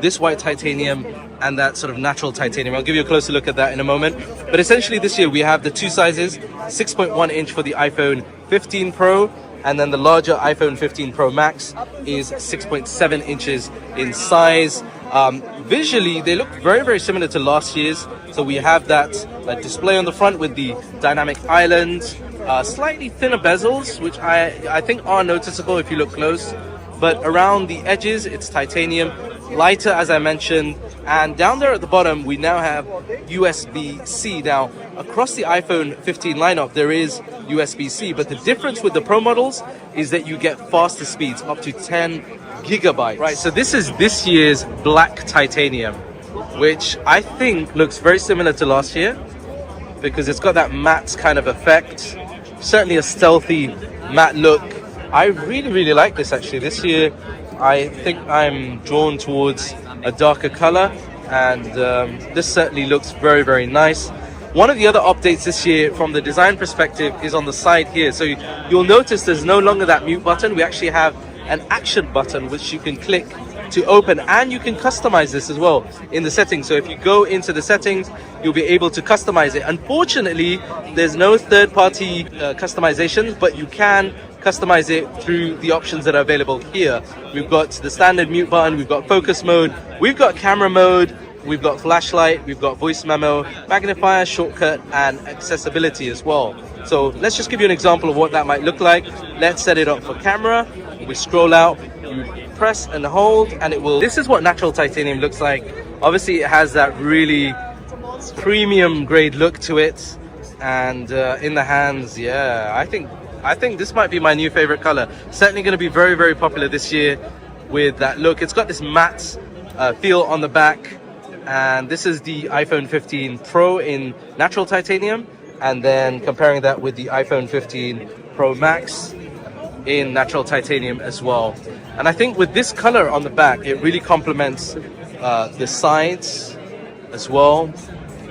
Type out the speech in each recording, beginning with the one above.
this white titanium and that sort of natural titanium. I'll give you a closer look at that in a moment. But essentially this year we have the two sizes, 6.1 inch for the iPhone 15 Pro, and then the larger iPhone 15 Pro Max is 6.7 inches in size. Visually, they look very, very similar to last year's. So we have that display on the front with the dynamic island, slightly thinner bezels, which I think are noticeable if you look close. But around the edges, it's titanium, lighter as I mentioned. And down there at the bottom, we now have USB-C. Now, across the iPhone 15 lineup, there is USB-C, but the difference with the Pro models is that you get faster speeds, up to 10 gigabytes. Right, so this is this year's black titanium, which I think looks very similar to last year because it's got that matte kind of effect. Certainly a stealthy matte look. I really, really like this actually. This year, I think I'm drawn towards a darker color, and this certainly looks very, very nice. One of the other updates this year from the design perspective is on the side here. So you'll notice there's no longer that mute button. We actually have an action button which you can click to open, and you can customize this as well in the settings. So if you go into the settings, you'll be able to customize it. Unfortunately, there's no third-party customizations, but you can customize it through the options that are available here. We've got the standard mute button, we've got focus mode, we've got camera mode, we've got flashlight, we've got voice memo, magnifier, shortcut, and accessibility as well. So let's just give you an example of what that might look like. Let's set it up for camera. We scroll out, you press and hold, and it will. This is what natural titanium looks like. Obviously, it has that really premium grade look to it, and in the hands, yeah, I think this might be my new favorite color. Certainly going to be very, very popular this year with that look. It's got this matte feel on the back, and this is the iPhone 15 Pro in natural titanium, and then comparing that with the iPhone 15 Pro Max in natural titanium as well. And I think with this color on the back, it really complements the sides as well.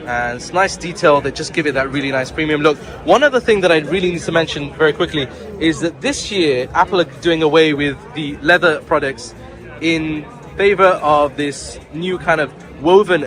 And it's nice detail that just give it that really nice premium look. One other thing that I really need to mention very quickly is that this year, Apple are doing away with the leather products in favor of this new kind of woven